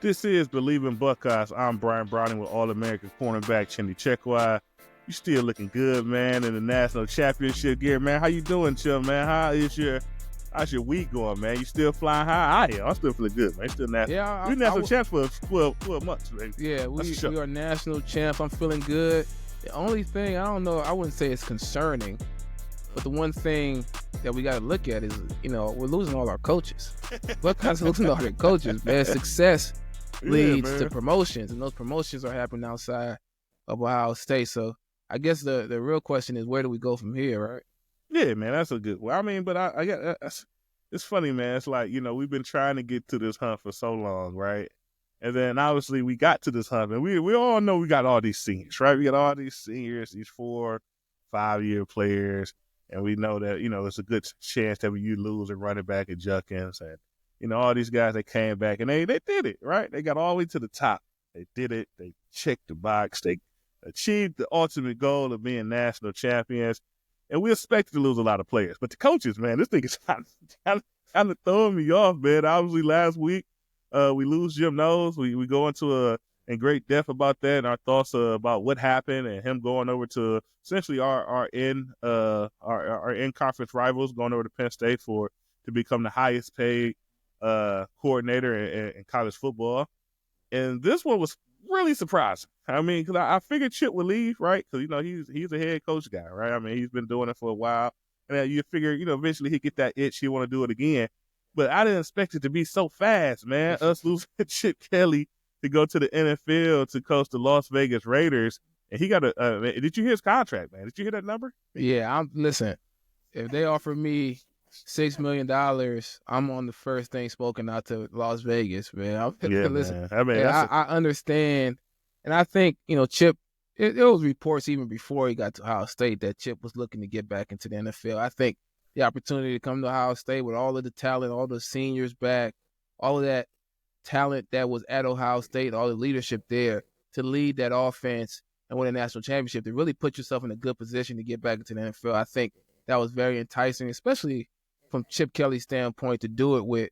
This is Believing Buckeyes. I'm Brian with All-American cornerback Chekwa. You still looking good, man, in the national championship gear, man. How you doing, Chim, man? How's your week going, man? You still flying high? I'm still feeling good, man. Still national. Yeah, We're national champs for 12 months, man. Yeah, we are national champs. I'm feeling good. The only thing, I don't know, I wouldn't say it's concerning, but the one thing that we got to look at is, we're losing all our coaches. Buckeyes losing all their coaches, man. Success leads to promotions, and those promotions are happening outside of Ohio State. So I guess the real question is, where do we go from here, right? Yeah, man, that's a good one. I mean, but I got it's funny, man. It's like, we've been trying to get to this hunt for so long, right? And then obviously we got to this hunt, and we all know we got all these seniors, right? We got all these seniors, these 4-5-year players, and we know that, it's a good chance that you lose a running back at Junkins, and all these guys that came back, and they did it, right? They got all the way to the top. They did it. They checked the box. They achieved the ultimate goal of being national champions. And we expected to lose a lot of players. But the coaches, man, this thing is kind of throwing me off, man. Obviously, last week, we lose Jim Knowles. We go into in great depth about that and our thoughts about what happened and him going over to essentially our in-conference rivals, going over to Penn State to become the highest paid coordinator in college football. And this one was really surprising. I mean, because I figured Chip would leave, right? Because, he's a head coach guy, right? I mean, he's been doing it for a while. And you figure, eventually he'd get that itch. He'll want to do it again. But I didn't expect it to be so fast, man. Us losing Chip Kelly to go to the NFL to coach the Las Vegas Raiders. And he got did you hear his contract, man? Did you hear that number? Yeah, listen, if they offer me $6 million, I'm on the first thing spoken out to Las Vegas, man. Listen, man. I mean, I understand. And I think, Chip, there was reports even before he got to Ohio State that Chip was looking to get back into the NFL. I think the opportunity to come to Ohio State with all of the talent, all the seniors back, all of that talent that was at Ohio State, all the leadership there to lead that offense and win a national championship, to really put yourself in a good position to get back into the NFL. I think that was very enticing, especially from Chip Kelly's standpoint, to do it with,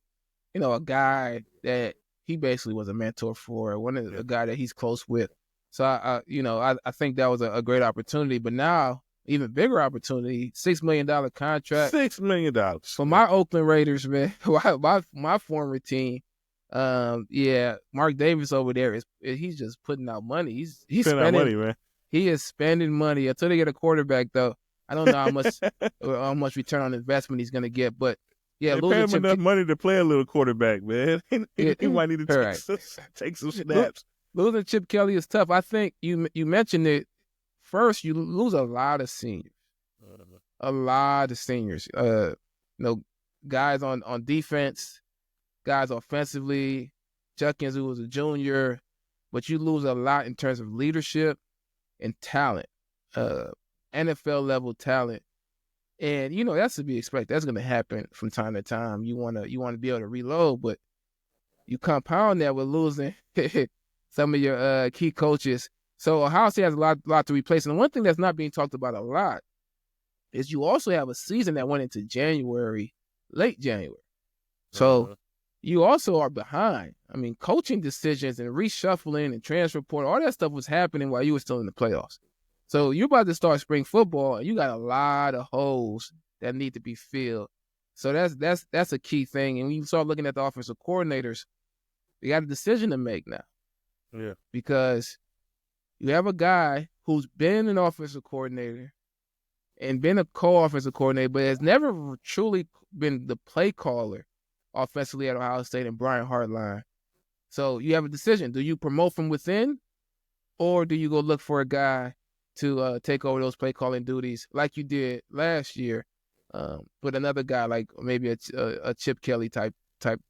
a guy that he basically was a mentor for, a guy that he's close with. So, I think that was a great opportunity. But now, even bigger opportunity, $6 million contract. $6 million. For my Oakland Raiders, man, my former team. Mark Davis over there, he's just putting out money. He's spending out money, man. He is spending money until they get a quarterback, though. I don't know how much return on investment he's going to get, but they pay him enough money to play a little quarterback, man. He might need to take some snaps. Losing Chip Kelly is tough. I think you mentioned it. First, you lose a lot of seniors. A lot of seniors. Guys on defense, guys offensively, Junkins, who was a junior, but you lose a lot in terms of leadership and talent. NFL level talent, and that's to be expected. That's going to happen from time to time. You want to be able to reload, but you compound that with losing some of your key coaches. So Ohio State has a lot to replace. And one thing that's not being talked about a lot is you also have a season that went into late January. So you also are behind. I mean, coaching decisions and reshuffling and transfer portal, all that stuff was happening while you were still in the playoffs. So you're about to start spring football, and you got a lot of holes that need to be filled. So that's a key thing. And when you start looking at the offensive coordinators, you got a decision to make now. Yeah. Because you have a guy who's been an offensive coordinator and been a co-offensive coordinator, but has never truly been the play caller offensively at Ohio State, and Brian Hartline. So you have a decision. Do you promote from within, or do you go look for a guy to take over those play calling duties like you did last year, with another guy like maybe a Chip Kelly type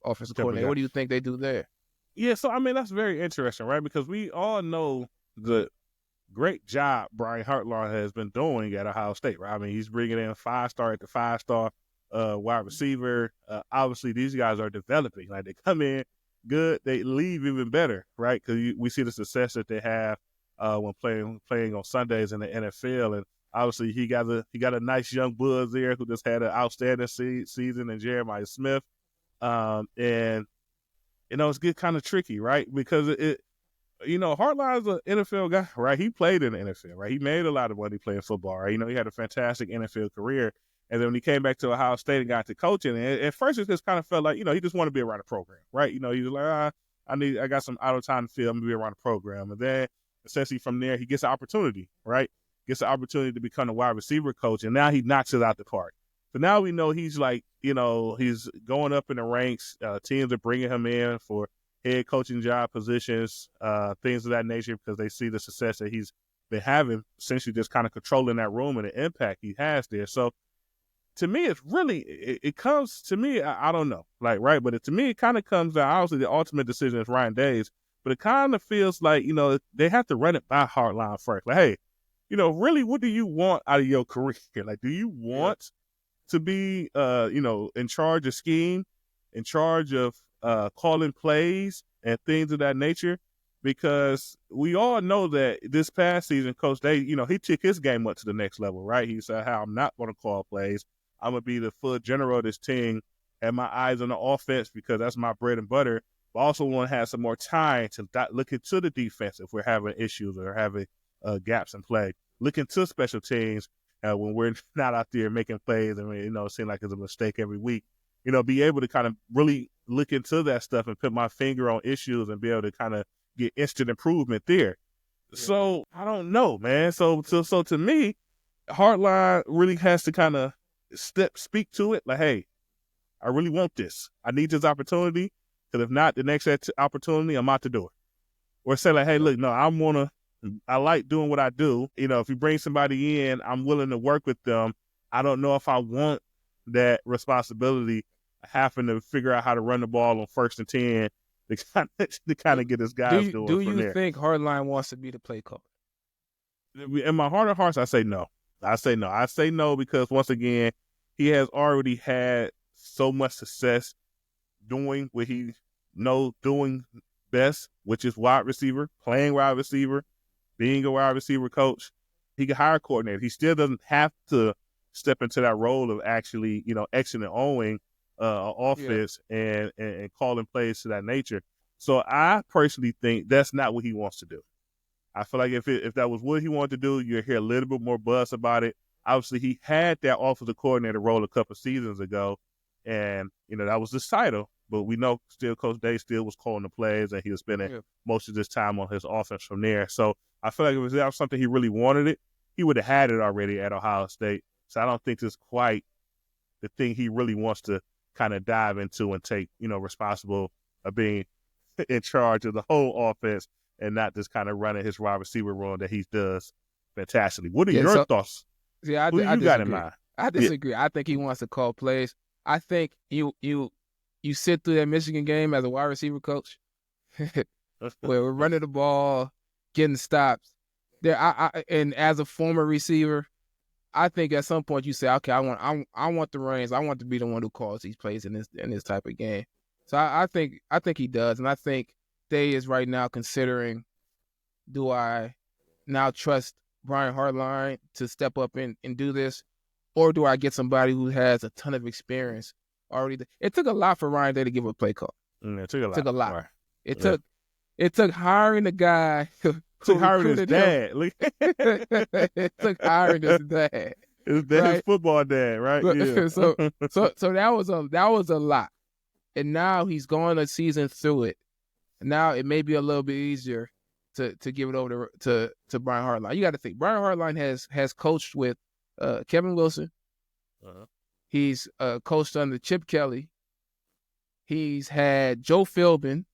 offensive coordinator? What do you think they do there? Yeah, so I mean that's very interesting, right? Because we all know the great job Brian Hartline has been doing at Ohio State, right? I mean, he's bringing in 5-star at the 5-star wide receiver. Obviously, these guys are developing. Like, they come in good, they leave even better, right? Because we see the success that they have when playing on Sundays in the NFL, and obviously he got a nice young buzz there who just had an outstanding season in Jeremiah Smith, and it's get kind of tricky, right? Because Hartline's an NFL guy, right? He played in the NFL, right? He made a lot of money playing football, right? He had a fantastic NFL career. And then when he came back to Ohio State and got to coaching, and at first it just kind of felt like, he just wanted to be around the program, right? He was like, I got some idle time to feel, I'm going to be around the program. And then essentially from there, he gets an opportunity, right? Gets the opportunity to become a wide receiver coach, and now he knocks it out the park. So now we know he's like, he's going up in the ranks. Teams are bringing him in for head coaching job positions, things of that nature, because they see the success that he's been having, essentially just kind of controlling that room and the impact he has there. So to me, it's really, it comes to me, I don't know, like, right? But to me, it kind of comes down, obviously the ultimate decision is Ryan Day's, but it kind of feels like, they have to run it by Hartline first. Like, hey, really, what do you want out of your career? Like, do you want to be, in charge of scheme, in charge of calling plays and things of that nature? Because we all know that this past season, Coach Day, he took his game up to the next level, right? He said, I'm not going to call plays. I'm going to be the full general of this team, have my eyes on the offense because that's my bread and butter. But also want to have some more time to look into the defense if we're having issues or having gaps in play. Look into special teams when we're not out there making plays and, it seems like it's a mistake every week. Be able to kind of really look into that stuff and put my finger on issues and be able to kind of get instant improvement there. Yeah. So I don't know, man. So to me, Hartline really has to kind of speak to it like, hey, I really want this. I need this opportunity, because if not, the next opportunity, I'm out the door. Or say like, hey, look, no, I like doing what I do. If you bring somebody in, I'm willing to work with them. I don't know if I want that responsibility, having to figure out how to run the ball on 1st and 10 to kind of get his guys going. Do you think Hartline wants to be the play caller? In my heart of hearts, I say no. I say no because, once again, he has already had so much success doing what he knows doing best, which is wide receiver, playing wide receiver, being a wide receiver coach. He can hire a coordinator. He still doesn't have to step into that role of actually, Xing and owing offense and calling plays to that nature. So I personally think that's not what he wants to do. I feel like if that was what he wanted to do, you'd hear a little bit more buzz about it. Obviously, he had that offensive coordinator role a couple of seasons ago, and, that was his title. But we know still Coach Day still was calling the plays, and he was spending most of his time on his offense from there. So I feel like if that was something he really wanted he would have had it already at Ohio State. So I don't think this is quite the thing he really wants to kind of dive into and take, responsible of being in charge of the whole offense and not just kind of running his wide receiver role that he does fantastically. What are your thoughts? Yeah, Who you got in mind? I disagree. I think he wants to call plays. I think you sit through that Michigan game as a wide receiver coach, where we're running the ball, getting stops. And as a former receiver, I think at some point you say, okay, I want the reins. I want to be the one who calls these plays in this type of game. So I think he does, and I think Day is right now considering, do I now trust Brian Hartline to step up and do this, or do I get somebody who has a ton of experience already? It took a lot for Ryan Day to give a play call. It took a lot. Right. It took hiring the guy. Took hiring his dad. It took hiring his dad. His football dad, right? Yeah. So that was a lot, and now he's gone a season through it. Now it may be a little bit easier to give it over to Brian Hartline. You got to think Brian Hartline has coached with Kevin Wilson. Uh-huh. He's coached under Chip Kelly. He's had Joe Philbin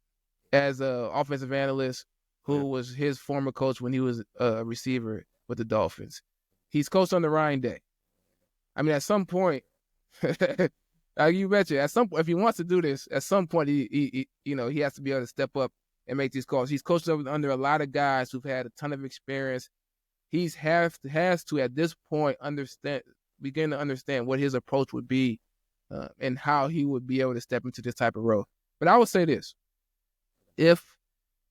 as an offensive analyst, who was his former coach when he was a receiver with the Dolphins. He's coached under Ryan Day. I mean, at some point, like you mentioned, at some point, if he wants to do this, at some point, he has to be able to step up and make these calls. He's coached under a lot of guys who've had a ton of experience. He has to at this point begin to understand what his approach would be and how he would be able to step into this type of role. But I would say this: if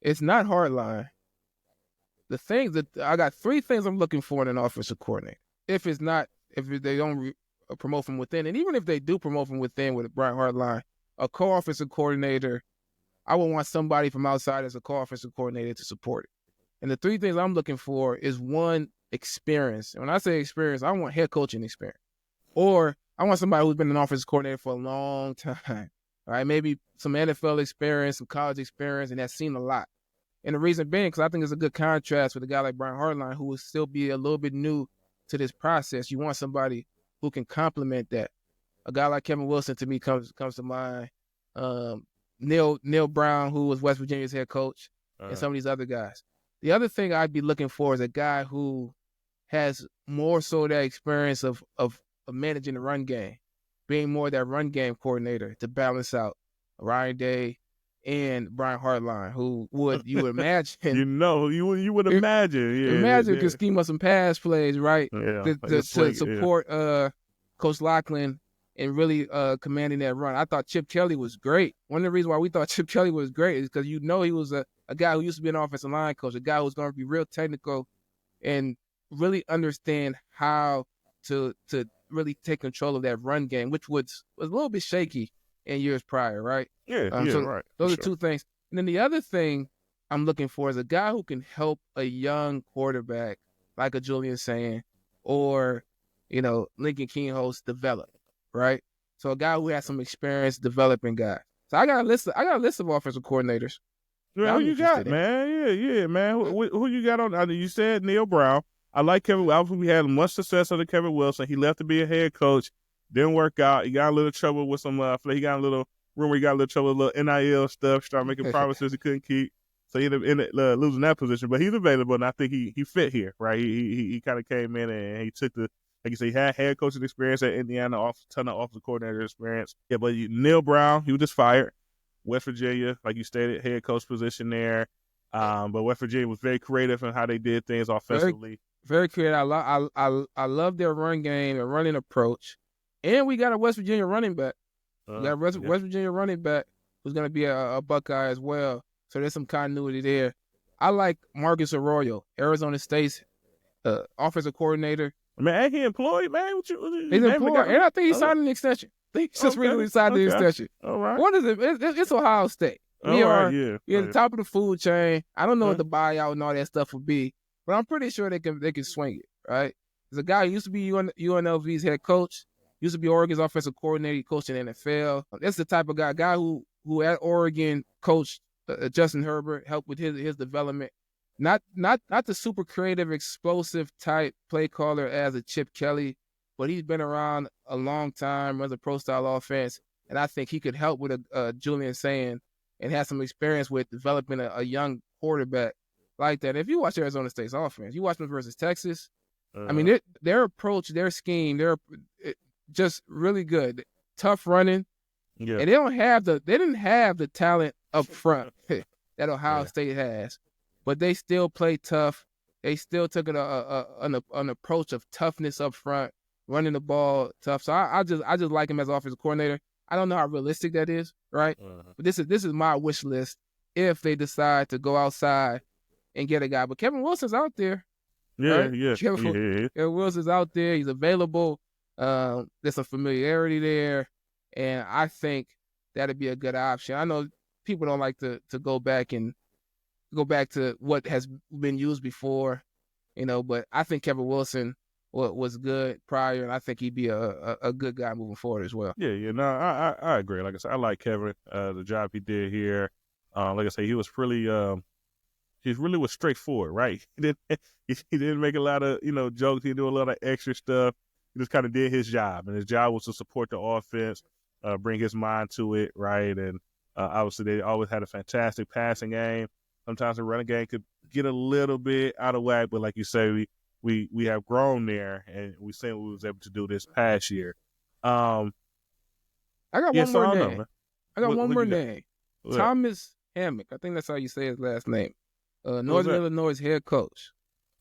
it's not Hartline, I got 3 things I'm looking for in an offensive coordinator. If they don't promote from within, and even if they do promote from within with Brian Hartline, a co-offensive coordinator I would want somebody from outside as a co-offensive coordinator to support it. And the three things I'm looking for is, one, experience. And when I say experience, I want head coaching experience. Or I want somebody who's been an offensive coordinator for a long time. All right, maybe some NFL experience, some college experience, and has seen a lot. And the reason being, because I think it's a good contrast with a guy like Brian Hartline, who will still be a little bit new to this process. You want somebody who can complement that. A guy like Kevin Wilson, to me, comes to mind. Neil Brown, who was West Virginia's head coach, and some of these other guys. The other thing I'd be looking for is a guy who has more so that experience of managing the run game, being more that run game coordinator to balance out Ryan Day and Brian Hartline, who you would imagine. You would imagine. Yeah, imagine could scheme up some pass plays, right? Yeah, to support Coach Loughlin and really commanding that run. I thought Chip Kelly was great. One of the reasons why we thought Chip Kelly was great is because he was a guy who used to be an offensive line coach, a guy who was going to be real technical and really understand how to really take control of that run game, which was a little bit shaky in years prior, right? Yeah, right. Those are two things. And then the other thing I'm looking for is a guy who can help a young quarterback like a Julian Sand or, Lincoln Kingholz develop, right? So a guy who has some experience developing guys. So I got a list of offensive coordinators. Yeah, who you got, man? Yeah, man. Who you got on? You said Neil Brown. I like Kevin. Obviously, we had much success under Kevin Wilson. He left to be a head coach. Didn't work out. He got a little trouble with some. He got a little rumor. He got a little trouble with little NIL stuff. Started making promises he couldn't keep. So he ended up losing that position. But he's available, and I think he fit here, right? He kind of came in and he took the. Like you say, he had head coaching experience at Indiana, ton of offensive coordinator experience. Yeah, but Neil Brown, he was just fired. West Virginia, like you stated, head coach position there. But West Virginia was very creative in how they did things offensively. Very creative. I love their run game and running approach. And we got a West Virginia running back. We got a West Virginia running back who's going to be a Buckeye as well. So there's some continuity there. I like Marcus Arroyo, Arizona State's offensive coordinator. Man, ain't he employed, man? He's employed, and I think he signed an extension. I think he just recently signed an extension. All right. What is it? It's Ohio State. We're at the top of the food chain. I don't know what the buyout and all that stuff would be, but I'm pretty sure they can swing it, right? There's a guy who used to be UNLV's head coach, used to be Oregon's offensive coordinator, he coached in the NFL. That's the type of guy who at Oregon coached Justin Herbert, helped with his development. Not the super creative, explosive type play caller as a Chip Kelly, but he's been around a long time, runs a pro-style offense, and I think he could help with a Julian Sand and has some experience with developing a young quarterback like that. If you watch Arizona State's offense, you watch them versus Texas, I mean, their approach, their scheme, they're just really good. Tough running, and they didn't have the talent up front that Ohio State has. But they still play tough. They still took an approach of toughness up front, running the ball tough. So I just like him as offensive coordinator. I don't know how realistic that is, right? But this is my wish list if they decide to go outside and get a guy. But Kevin Wilson's out there. Kevin Wilson's out there. He's available. There's some familiarity there, and I think that'd be a good option. I know people don't like to go back to what has been used before, but I think Kevin Wilson was good prior, and I think he'd be a good guy moving forward as well. No, I agree. Like I said, I like Kevin, the job he did here. Like I say, he was really was straightforward, right? He didn't make a lot of, jokes. He didn't do a lot of extra stuff. He just kind of did his job, and his job was to support the offense, bring his mind to it, right? And obviously they always had a fantastic passing game. Sometimes the running game could get a little bit out of whack, but like you say, we have grown there, and we seen what we was able to do this past year. I got one more name. One more name. Thomas Hammock. I think that's how you say his last name. Northern Illinois head coach.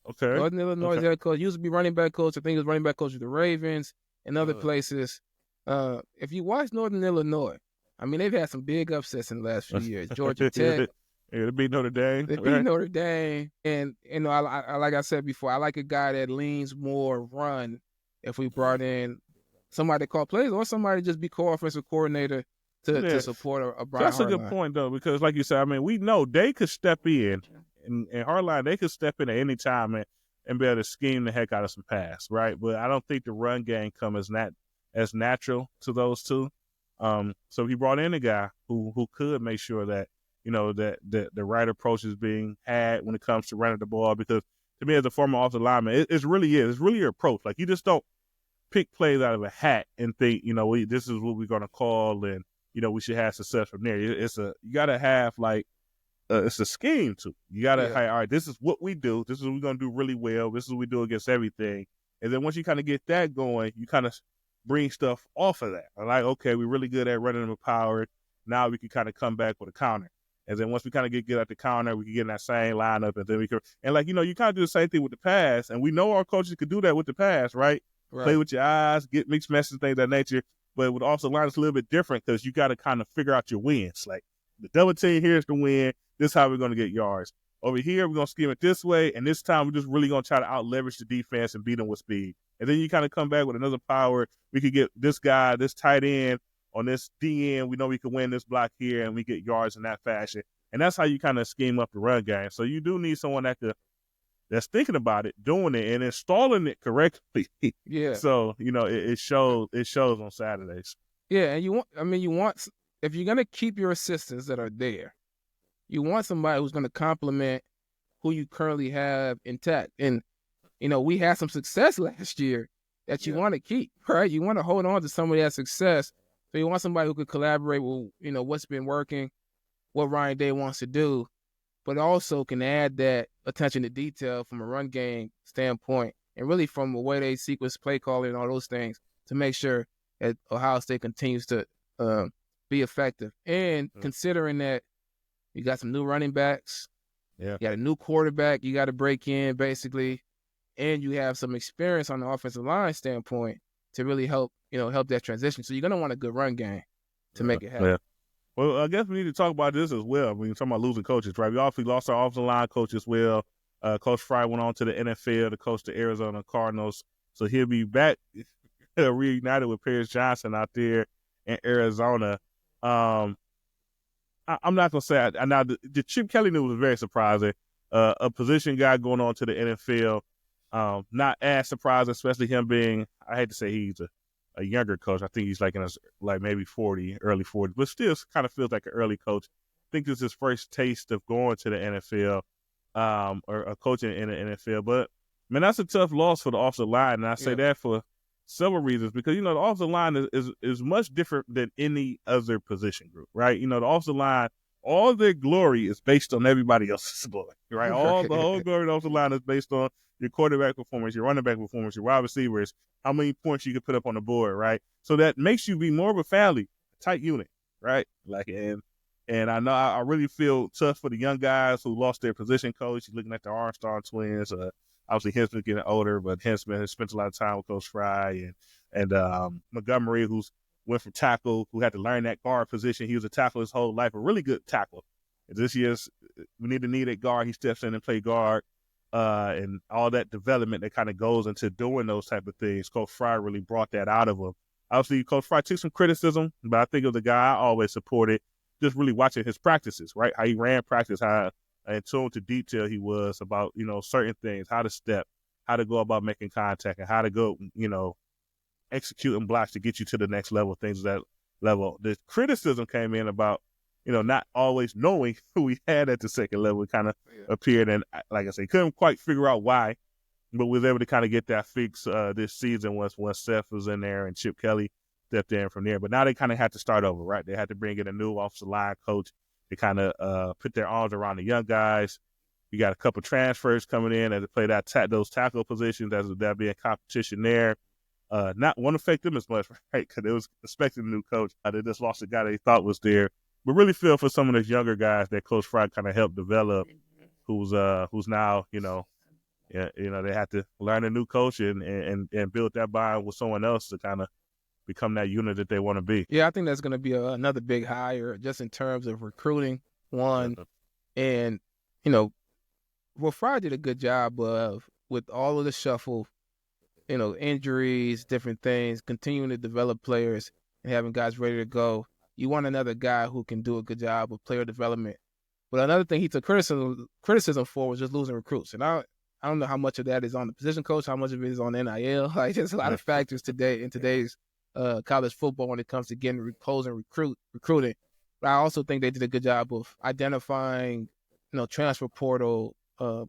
Okay. Northern Illinois head coach. Used to be running back coach. I think he was running back coach with the Ravens and other places. If you watch Northern Illinois, I mean, they've had some big upsets in the last few years. Georgia Tech. They beat Notre Dame. Notre Dame. And, I like I said before, I like a guy that leans more run if we brought in somebody to call plays or somebody to just be co-offensive coordinator to support a Brian That's a good Hartline. point, though, because like you said, I mean, we know they could step in, and Hartline, they could step in at any time and be able to scheme the heck out of some pass, right? But I don't think the run game comes as natural to those two. So he brought in a guy who could make sure that, you know, that the right approach is being had when it comes to running the ball. Because to me, as a former offensive lineman, it's really your approach. Like, you just don't pick plays out of a hat and think, you know, this is what we're going to call, and, you know, we should have success from there. You got to have, like, it's a scheme too. You got to, all right, this is what we do. This is what we're going to do really well. This is what we do against everything. And then once you kind of get that going, you kind of bring stuff off of that. Like, okay, we're really good at running them powered. Now we can kind of come back with a counter. And then once we kind of get good at the counter, we can get in that same lineup, and then we can, and like, you know, you kind of do the same thing with the pass. And we know our coaches could do that with the pass, right? Play with your eyes, get mixed messages, things of that nature. But with offensive line, it's a little bit different because you got to kind of figure out your wins. Like, the double team here is the win. This is how we're going to get yards. Over here, we're going to scheme it this way, and this time we're just really going to try to out-leverage the defense and beat them with speed. And then you kind of come back with another power. We could get this guy, this tight end, on this DN. We know we can win this block here, and we get yards in that fashion. And that's how you kind of scheme up the run game. So you do need someone that's thinking about it, doing it, and installing it correctly. Yeah. So, you know, it shows on Saturdays. Yeah, and you want, if you're gonna keep your assistants that are there, you want somebody who's gonna complement who you currently have intact. And, you know, we had some success last year that you want to keep, right? You want to hold on to somebody that has success. So you want somebody who could collaborate with, you know, what's been working, what Ryan Day wants to do, but also can add that attention to detail from a run game standpoint, and really from the way they sequence play calling and all those things to make sure that Ohio State continues to be effective. And considering that you got some new running backs, you got a new quarterback you got to break in basically, and you have some experience on the offensive line standpoint to really help that transition. So you're going to want a good run game to make it happen. Yeah. Well, I guess we need to talk about this as well. I mean, we're talking about losing coaches, right? We obviously lost our offensive line coach as well. Coach Fry went on to the NFL to coach the Arizona Cardinals. So he'll be back reunited with Paris Johnson out there in Arizona. I'm not going to say – now, the Chip Kelly news was very surprising. A position guy going on to the NFL, not as surprising, especially him being – I hate to say he's a younger coach. I think he's like in his maybe 40, early 40s, but still kind of feels like an early coach. I think this is his first taste of going to the NFL or coaching in the NFL. But, man, that's a tough loss for the offensive line, and I say that for several reasons because, you know, the offensive line is much different than any other position group, right? You know, the offensive line, all their glory is based on everybody else's glory, right? The whole glory of the offensive line is based on your quarterback performance, your running back performance, your wide receivers, how many points you can put up on the board, right? So that makes you be more of a family, a tight unit, right? Like, and I know I really feel tough for the young guys who lost their position coach. You're looking at the Armstrong twins. Obviously, Hensman's getting older, but Hensman has spent a lot of time with Coach Fry and Montgomery, who's went from tackle, who had to learn that guard position. He was a tackle his whole life, a really good tackle. And this year's we need a guard. He steps in and play guard. And all that development that kind of goes into doing those type of things. Coach Fry really brought that out of him. Obviously, Coach Fry took some criticism, but I think of the guy I always supported, just really watching his practices, right? How he ran practice, how in tune to detail he was about, you know, certain things, how to step, how to go about making contact, and how to go, you know, executing blocks to get you to the next level, things of that level. The criticism came in about, you know, not always knowing who we had at the second level kind of appeared. And like I say, couldn't quite figure out why, but was able to kind of get that fix this season once Seth was in there and Chip Kelly stepped in from there. But now they kind of had to start over, right? They had to bring in a new offensive line coach to kind of put their arms around the young guys. You got a couple transfers coming in as they play those tackle positions. That'll be a competition there. Not won't affect them as much, right? Because they was expecting a new coach. They just lost a guy they thought was there. But really feel for some of those younger guys that Coach Fry kind of helped develop, who's now, you know, they have to learn a new coach and build that bond with someone else to kind of become that unit that they want to be. Yeah, I think that's going to be another big hire just in terms of recruiting, one. And, you know, well, Fry did a good job of, with all of the shuffle, you know, injuries, different things, continuing to develop players and having guys ready to go. you want another guy who can do a good job of player development. But another thing he took criticism for was just losing recruits. And I don't know how much of that is on the position coach, how much of it is on NIL. Like, there's a lot of factors today in today's college football when it comes to getting closing recruiting. But I also think they did a good job of identifying, transfer portal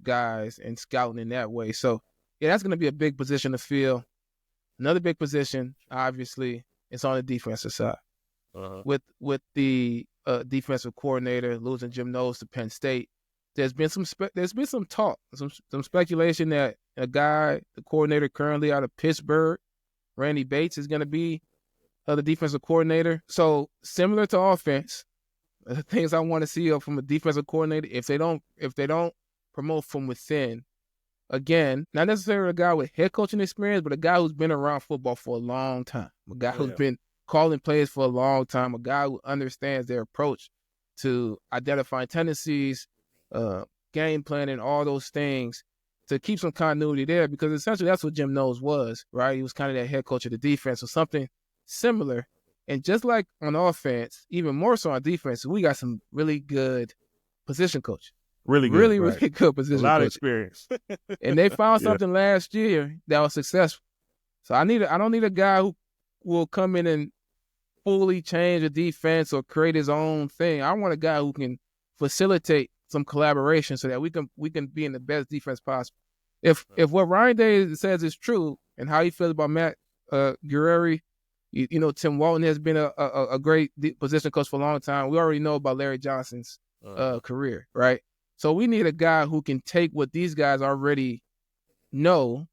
guys and scouting in that way. So, yeah, that's going to be a big position to fill. Another big position, obviously, is on the defensive side. With the defensive coordinator losing Jim Knowles to Penn State, there's been some talk, some speculation that a guy, the coordinator currently out of Pittsburgh, Randy Bates, is going to be the defensive coordinator. So similar to offense, the things I want to see from a defensive coordinator, if they don't promote from within, again, not necessarily a guy with head coaching experience, but a guy who's been around football for a long time, a guy who's been calling plays for a long time, a guy who understands their approach to identifying tendencies, game planning, all those things, to keep some continuity there, because essentially that's what Jim Knowles was, right? He was kind of that head coach of the defense, or something similar. And just like on offense, even more so on defense, we got some really good position coaches. Really good position coaches. A lot of experience. And they found something last year that was successful. So I don't need a guy who will come in and fully change the defense or create his own thing. I want a guy who can facilitate some collaboration so that we can be in the best defense possible. If what Ryan Day says is true and how he feels about Matt Guerrieri, Tim Walton has been a great position coach for a long time. We already know about Larry Johnson's career, right? So we need a guy who can take what these guys already know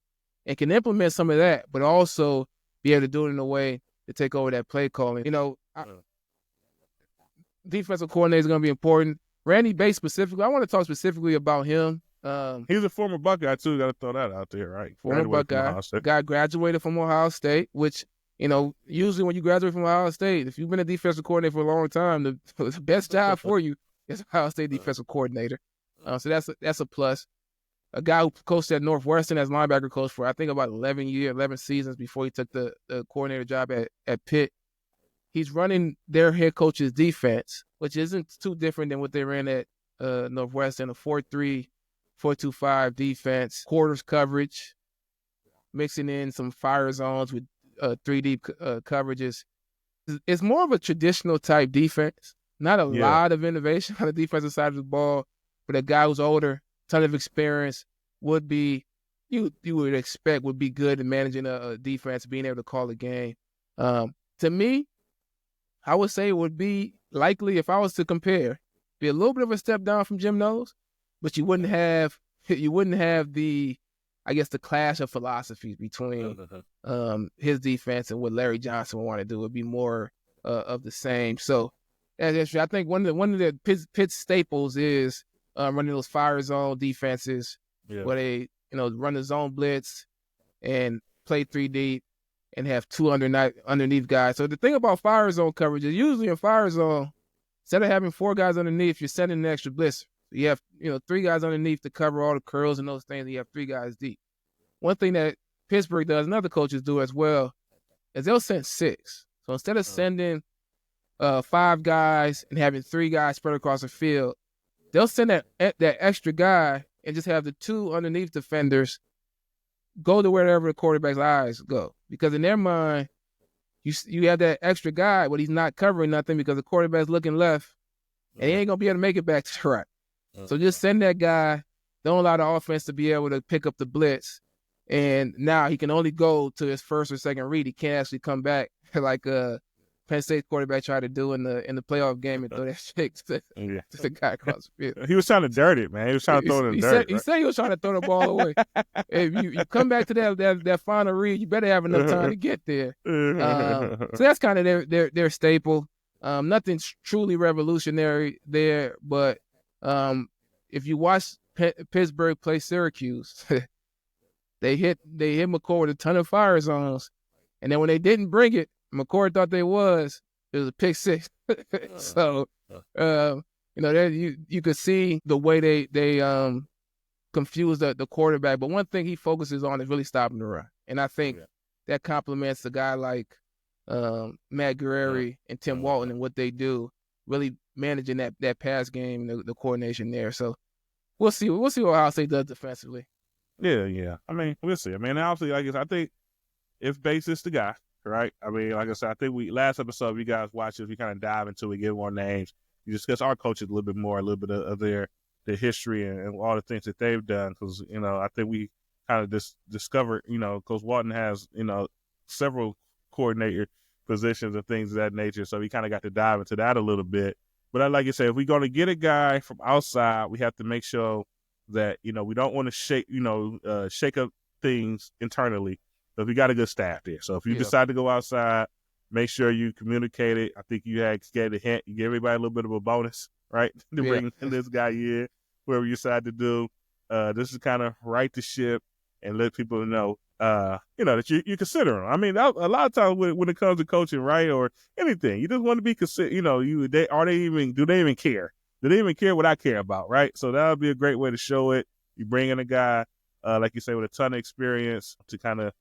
and can implement some of that, but also be able to do it in a way to take over that play calling. Defensive coordinator is going to be important. Randy Bates specifically, I want to talk specifically about him. He's a former Buckeye too. Got to throw that out there, right? Former Buckeye. Guy graduated from Ohio State, which, usually when you graduate from Ohio State, if you've been a defensive coordinator for a long time, the best job for you is Ohio State defensive coordinator. So that's a plus. A guy who coached at Northwestern as linebacker coach for, I think, about 11 seasons before he took the coordinator job at Pitt. He's running their head coach's defense, which isn't too different than what they ran at Northwestern, a 4-3, 4-2-5 defense, quarters coverage, mixing in some fire zones with 3D coverages. It's more of a traditional type defense, not a lot of innovation on the defensive side of the ball, but a guy who's older, ton of experience, would be, you would expect, would be good in managing a defense, being able to call a game. To me, I would say it would be likely, if I was to compare, be a little bit of a step down from Jim Knowles, but you wouldn't have the, I guess, the clash of philosophies between his defense and what Larry Johnson would want to do. It would be more of the same. So I think one of the Pitt staples is running those fire zone defenses where they run the zone blitz and play 3 deep and have two underneath guys. So the thing about fire zone coverage is usually in fire zone, instead of having 4 guys underneath, you're sending an extra blitzer. You have 3 guys underneath to cover all the curls and those things, and you have 3 guys deep. One thing that Pittsburgh does, and other coaches do as well, is they'll send 6. So instead of sending 5 guys and having 3 guys spread across the field, they'll send that extra guy and just have the 2 underneath defenders go to wherever the quarterback's eyes go. Because in their mind, you have that extra guy, but he's not covering nothing because the quarterback's looking left, and he ain't going to be able to make it back to the right. So just send that guy. Don't allow the offense to be able to pick up the blitz. And now he can only go to his first or second read. He can't actually come back like Penn State quarterback tried to do in the playoff game and throw that shit to the guy across the field. He was trying to dirt it, man. He was trying to throw it in the dirt. He said he was trying to throw the ball away. If you come back to that final read, you better have enough time to get there. So that's kind of their staple. Nothing truly revolutionary there, but if you watch Pittsburgh play Syracuse, they hit McCord with a ton of fire zones, and then when they didn't bring it, McCord thought it was a pick 6. So you could see the way they confuse the quarterback. But one thing he focuses on is really stopping the run, and I think that complements a guy like Matt Guerrieri and Tim Walton and what they do, really managing that pass game and the coordination there. So we'll see what Ohio State does defensively. Yeah. I mean, we'll see. I mean, obviously, I think if Bates is the guy, right? I mean, like I said, I think last episode, you guys watched it, we kind of dive into it, give more names. You discuss our coaches a little bit of their history and all the things that they've done. Because, I think we kind of discovered, Coach Walton has, several coordinator positions and things of that nature. So we kind of got to dive into that a little bit. But like you said, if we're going to get a guy from outside, we have to make sure that, we don't want to shake up things internally. Because we got a good staff there. So if you decide to go outside, make sure you communicate it. I think you gave a hint. You gave everybody a little bit of a bonus, right? To bring this guy in, whoever you decide to do. This is kind of right the ship and let people know, that you consider them. I mean, a lot of times when it comes to coaching, right, or anything, you just want to be considered. Do they even care? Do they even care what I care about, right? So that would be a great way to show it. You bring in a guy, like you say, with a ton of experience to kind of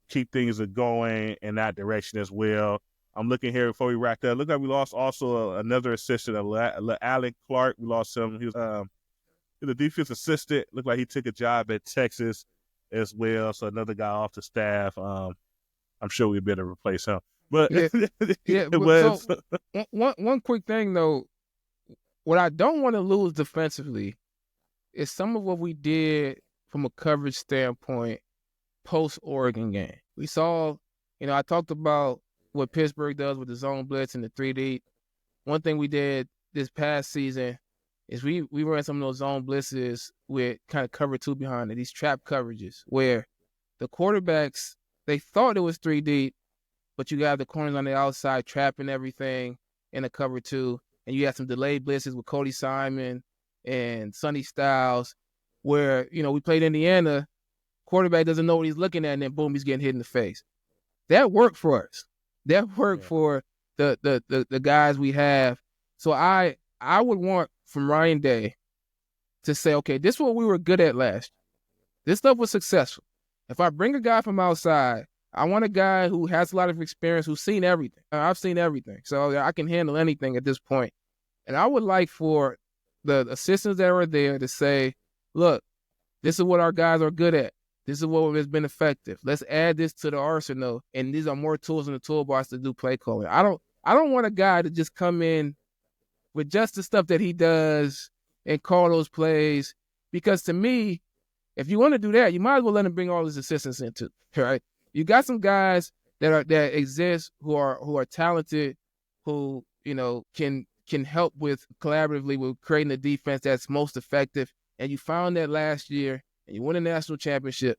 keep things going in that direction as well. I'm looking here before we wrap up. Look like we lost also another assistant, Alec Clark. We lost him. He was a defense assistant. Looked like he took a job at Texas as well. So another guy off the staff. I'm sure we better replace him. But so one quick thing though, what I don't want to lose defensively is some of what we did from a coverage standpoint post-Oregon game. We saw, I talked about what Pittsburgh does with the zone blitz and the 3D. One thing we did this past season is we ran some of those zone blitzes with kind of cover two behind it, these trap coverages, where the quarterbacks, they thought it was 3D, but you got the corners on the outside trapping everything in a cover two, and you had some delayed blitzes with Cody Simon and Sonny Styles, where, we played Indiana, quarterback doesn't know what he's looking at, and then boom, he's getting hit in the face. That worked for us. That worked for the guys we have. So I would want from Ryan Day to say, okay, this is what we were good at last year. This stuff was successful. If I bring a guy from outside, I want a guy who has a lot of experience, who's seen everything. I've seen everything. So I can handle anything at this point. And I would like for the assistants that are there to say, look, this is what our guys are good at. This is what has been effective. Let's add this to the arsenal, and these are more tools in the toolbox to do play calling. I don't want a guy to just come in with just the stuff that he does and call those plays, because to me, if you want to do that, you might as well let him bring all his assistants in too, right? You got some guys that exist who are talented, who can help with collaboratively with creating the defense that's most effective. And you found that last year, and you won a national championship.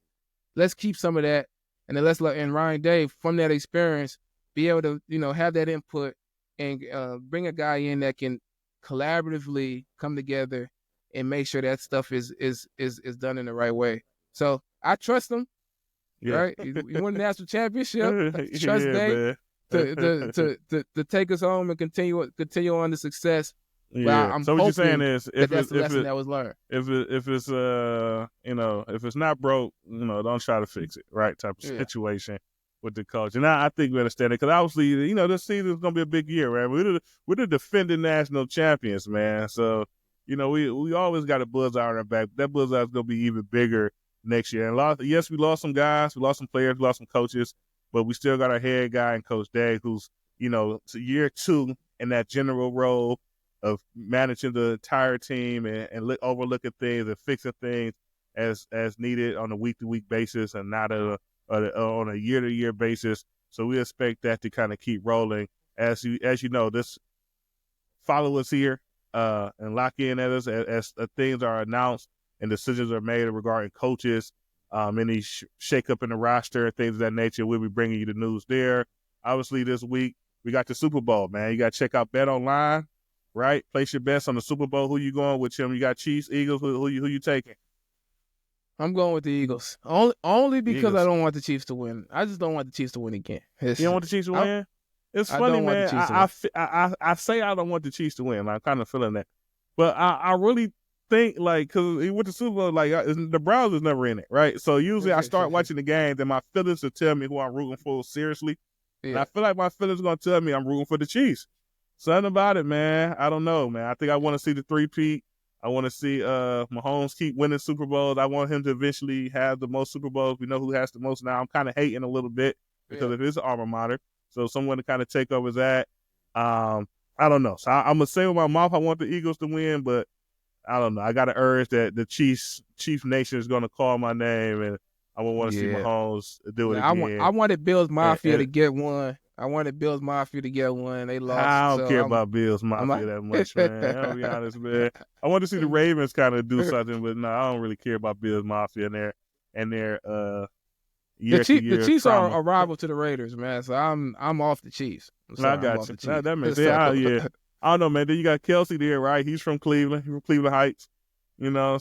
Let's keep some of that, and then let's let Ryan Day from that experience be able to have that input and bring a guy in that can collaboratively come together and make sure that stuff is done in the right way. So I trust him. Yeah. Right? You won the national championship. Trust Day to take us home and continue on the success. Yeah. So what you're saying is, that's the lesson that was learned. If it's not broke, don't try to fix it, right? Type of situation with the coach. And I think we understand it, because obviously, this season is gonna be a big year, right? We're the defending national champions, man. So we always got a bullseye on our back. That bullseye is gonna be even bigger next year. And yes, we lost some guys, we lost some players, we lost some coaches, but we still got our head guy and Coach Day, who's to year 2 in that general role of managing the entire team and overlooking things and fixing things as needed on a week-to-week basis and not on a year-to-year basis. So we expect that to kind of keep rolling. As you know, this follow us here and lock in at us as things are announced and decisions are made regarding coaches, any shake-up in the roster, things of that nature. We'll be bringing you the news there. Obviously, this week, we got the Super Bowl, man. You got to check out Bet Online. Right, place your bets on the Super Bowl. Who you going with, Chim? You got Chiefs, Eagles. Who you taking? I'm going with the Eagles. Only because Eagles. I don't want the Chiefs to win. I just don't want the Chiefs to win again. You don't want the Chiefs to win? It's funny, man. I say I don't want the Chiefs to win. I'm kind of feeling that, but I really think because with the Super Bowl, the Browns is never in it, right? So usually I start watching the game, and my feelings will tell me who I'm rooting for seriously. And I feel like my feelings are gonna tell me I'm rooting for the Chiefs. Something about it, man. I don't know, man. I think I want to see the three-peat. I want to see Mahomes keep winning Super Bowls. I want him to eventually have the most Super Bowls. We know who has the most now. I'm kind of hating a little bit because of his alma mater. So someone to kind of take over that. I don't know. So I'm gonna say with my mouth I want the Eagles to win, but I don't know. I got to urge that the Chief Nation is gonna call my name, and I would want to see Mahomes do it again. I wanted Bills Mafia to get one. I wanted Bills Mafia to get one. They lost. I don't care about Bills Mafia that much, man. I'll be honest, man. I want to see the Ravens kind of do something, but no, I don't really care about Bills Mafia and their the Chiefs are a rival to the Raiders, man. So I'm off the Chiefs. I got you. That makes sense. Yeah. I don't know, man. Then you got Kelsey there, right? He's from Cleveland. He's from Cleveland Heights,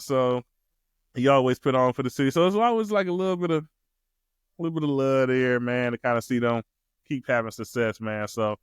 so he always put on for the city. So it's always like a little bit of love there, man, to kind of see them keep having success, man. So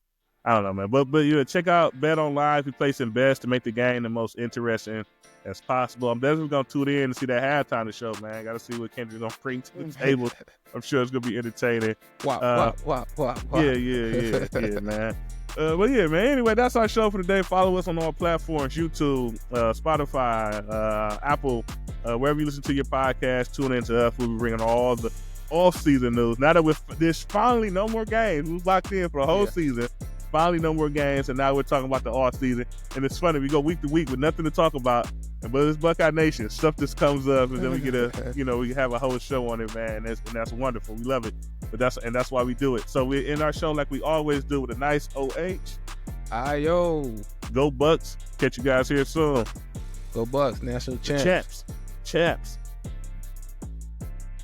I don't know, man. But check out Bet Online. We play some best to make the game the most interesting as possible. I'm definitely gonna tune in and see that halftime show, man. Got to see what Kendrick's gonna bring to the table. I'm sure it's gonna be entertaining. Wow. Yeah, man. But yeah, man. Anyway, that's our show for today. Follow us on all platforms: YouTube, Spotify, Apple, wherever you listen to your podcast. Tune in to us. We'll be bringing all the off-season news. Now that there's finally no more games, we locked in for a whole season. Finally, no more games, and now we're talking about the off-season. And it's funny, we go week to week with nothing to talk about. But it's Buckeye Nation. Stuff just comes up, and then we get we have a whole show on it, man. And that's wonderful. We love it. But that's why we do it. So we're in our show like we always do with a nice OH. Ayo. Go Bucks. Catch you guys here soon. Go Bucks. National champs. Champs.